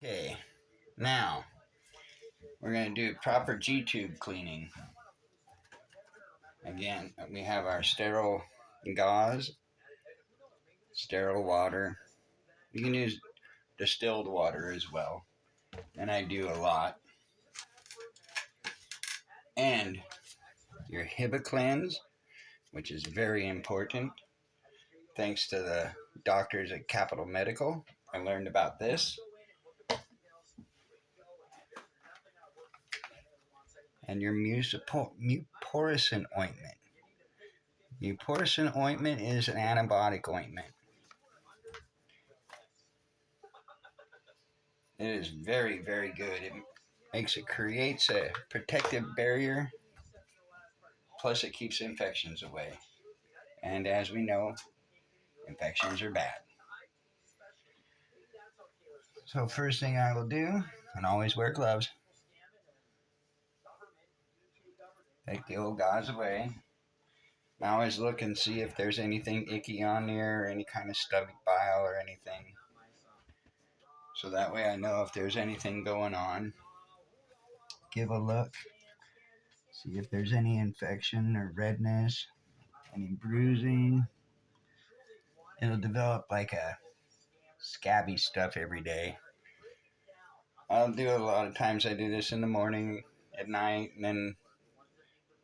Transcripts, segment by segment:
Okay, now we're going to do proper Gtube cleaning. Again, we have our sterile gauze, sterile water. You can use distilled water as well, and I do a lot. And your HIBA which is very important. Thanks to the doctors at Capital Medical, I learned about this. And your mupirocin ointment. Mupirocin ointment is an antibiotic ointment. It is very, very good. It creates a protective barrier, plus it keeps infections away. And as we know, infections are bad. So first thing I will do, and always wear gloves, take the old gauze away. I always look and see if there's anything icky on there, or any kind of stubby bile or anything. So that way I know if there's anything going on. Give a look. See if there's any infection or redness, any bruising. It'll develop like a scabby stuff every day. I'll do a lot of times. I do this in the morning, at night, and then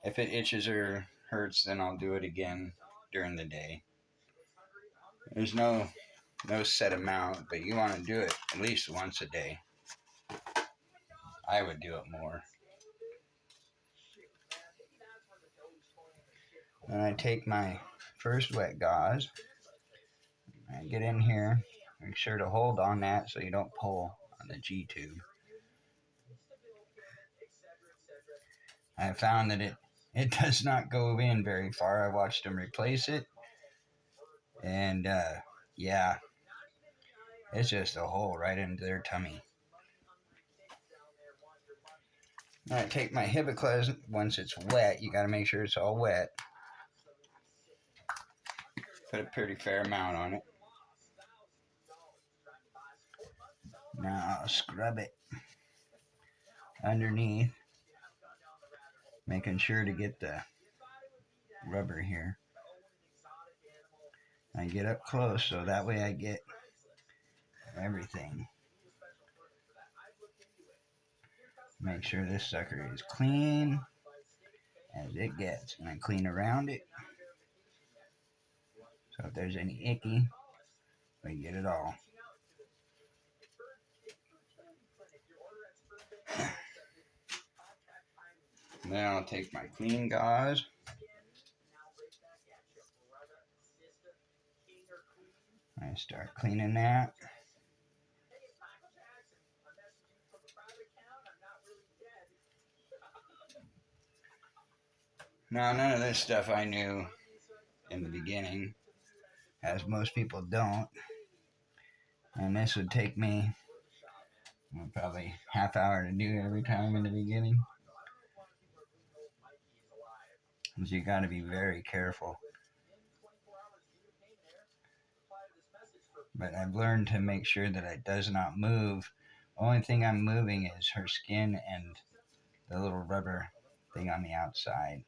if it itches or hurts, then I'll do it again during the day. There's no set amount, but you want to do it at least once a day. I would do it more. Then I take my first wet gauze. I get in here. Make sure to hold on that so you don't pull on the Gtube. I found that it does not go in very far. I watched them replace it. And yeah, it's just a hole right into their tummy. Now I take my HIBA once it's wet. You got to make sure it's all wet. Put a pretty fair amount on it. Now I'll scrub it underneath, making sure to get the rubber here. I get up close so that way I get everything. Make sure this sucker is clean as it gets, and I clean around it. So if there's any icky, we get it all. Then I'll take my clean gauze. I start cleaning that. Now, none of this stuff I knew in the beginning, as most people don't. And this would take me probably half hour to do every time in the beginning. So you got to be very careful. But I've learned to make sure that it does not move. The only thing I'm moving is her skin and the little rubber thing on the outside.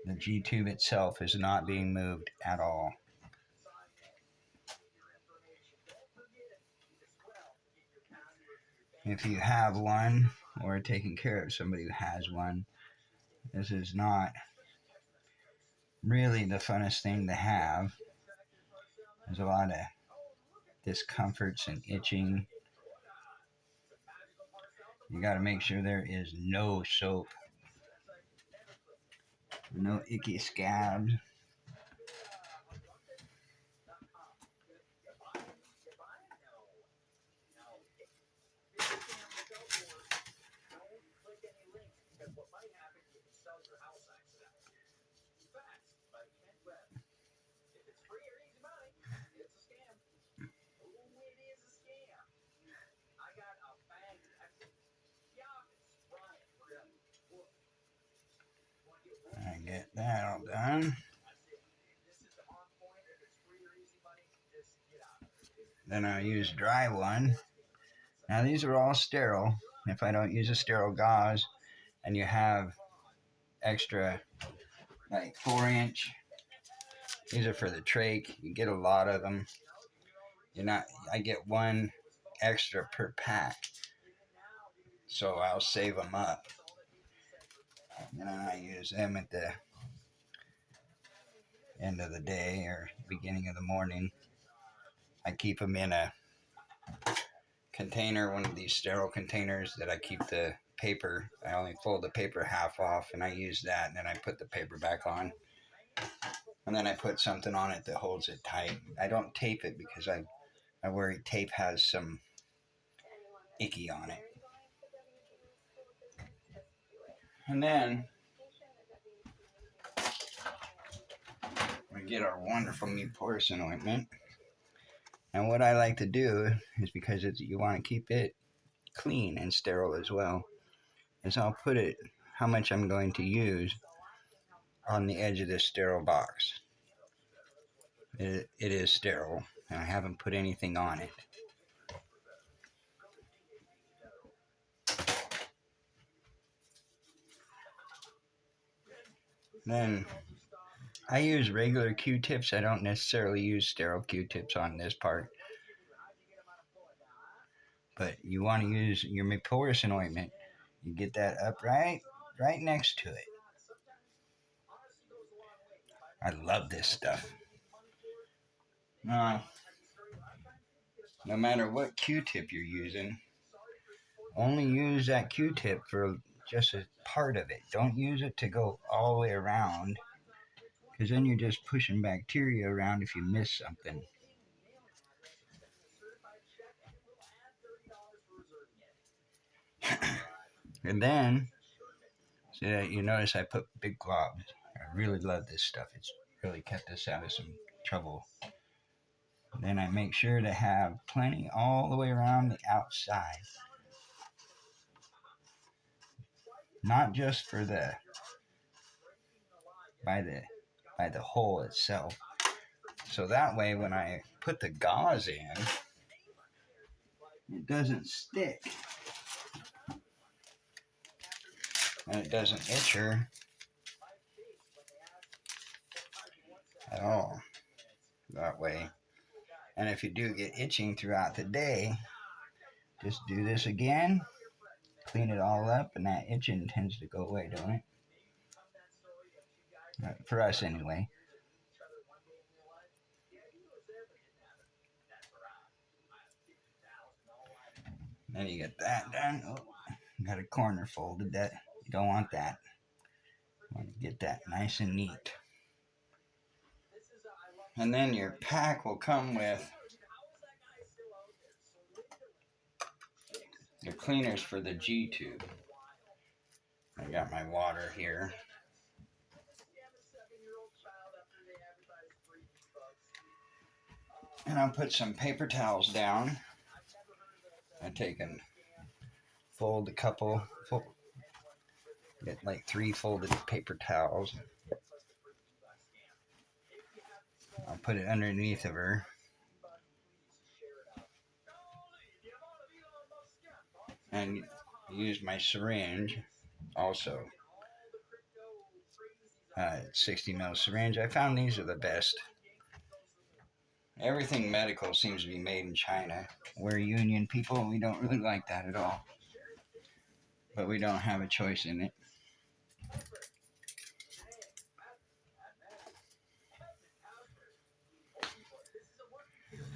The Gtube itself is not being moved at all. If you have one, or taking care of somebody who has one, this is not really the funnest thing to have. There's a lot of discomforts and itching. You got to make sure there is no soap, no icky scabs. I get that all done. Then I'll use dry one Now these are all sterile. If I don't use a sterile gauze and you have extra like 4-inch, these are for the trach. You get a lot of them. I get one extra per pack. So I'll save them up. And then I use them at the end of the day or beginning of the morning. I keep them in a container, one of these sterile containers that I keep the paper. I only fold the paper half off and I use that, and then I put the paper back on. And then I put something on it that holds it tight. I don't tape it because I worry tape has some icky on it. And then we get our wonderful Muporison ointment. And what I like to do is, because you want to keep it clean and sterile as well, is I'll put it, how much I'm going to use, on the edge of this sterile box. It is sterile, and I haven't put anything on it. Then I use regular Q-tips. I don't necessarily use sterile Q-tips on this part. But you want to use your Muporison ointment. You get that up right next to it. I love this stuff. No matter what Q-tip you're using, only use that Q-tip for just a part of it. Don't use it to go all the way around, because then you're just pushing bacteria around if you miss something. And then, so you notice I put big globs. I really love this stuff. It's really kept us out of some trouble. Then I make sure to have plenty all the way around the outside. Not just for by the hole itself. So that way when I put the gauze in, it doesn't stick. And it doesn't itch her at all that way. And if you do get itching throughout the day, just do this again, clean it all up, and that itching tends to go away, don't it? For us anyway. Then you get that done. Oh, got a corner folded. That you don't want that. You want to get that nice and neat. And then your pack will come with the cleaners for the Gtube. I got my water here. And I'll put some paper towels down. I take and fold a couple, get like 3 folded paper towels. I'll put it underneath of her. And use my syringe also. 60 ml syringe. I found these are the best. Everything medical seems to be made in China. We're union people. We don't really like that at all. But we don't have a choice in it.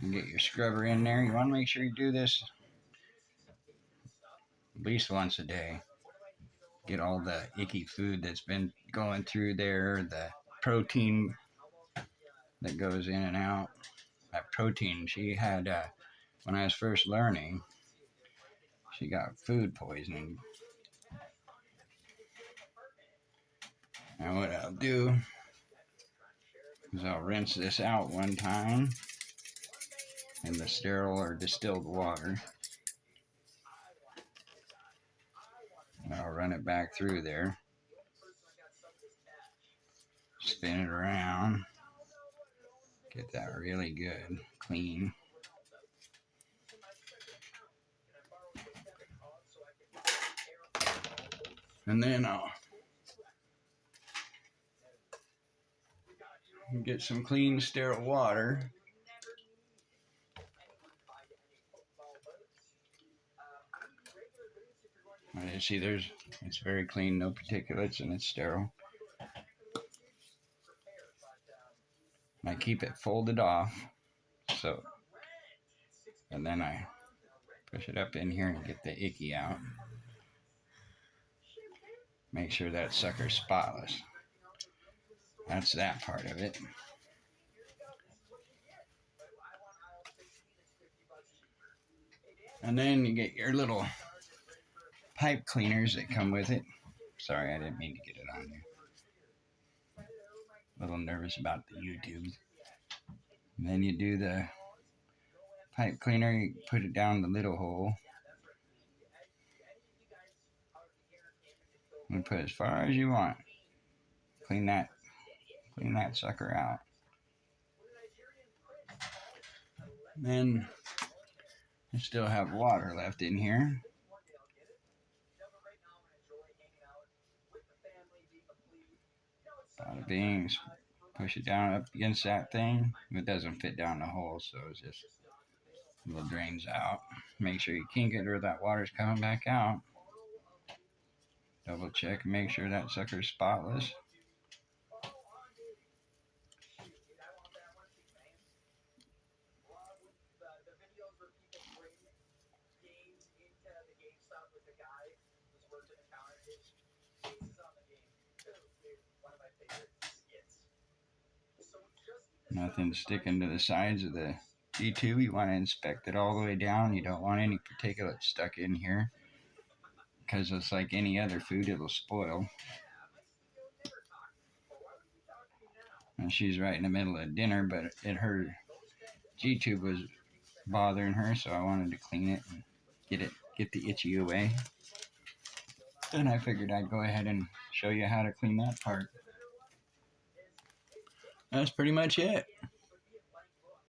You get your scrubber in there. You want to make sure you do this at least once a day. Get all the icky food that's been going through there, the protein that goes in and out. That protein, she had, when I was first learning, she got food poisoning. And what I'll do is I'll rinse this out one time in the sterile or distilled water. And I'll run it back through there. Spin it around. Get that really good, clean. And then I'll get some clean, sterile water. You see, it's very clean, no particulates, and it's sterile. I keep it folded off, and then I push it up in here and get the icky out. Make sure that sucker's spotless. That's that part of it. And then you get your little pipe cleaners that come with it. Sorry, I didn't mean to get it on there. A little nervous about the YouTube. And then you do the pipe cleaner, you put it down the little hole. And put as far as you want. Clean that sucker out. Then I still have water left in here. Bada bing, push it down up against that thing. It doesn't fit down the hole, so it's just a little drains out. Make sure you kink it or that water's coming back out. Double check and make sure that sucker's spotless. Nothing sticking to the sides of the Gtube. You want to inspect it all the way down. You don't want any particulates stuck in here, because it's like any other food, it'll spoil. And she's right in the middle of dinner, but her Gtube was bothering her, so I wanted to clean it and get the itchy away. Then I figured I'd go ahead and show you how to clean that part. That's pretty much it.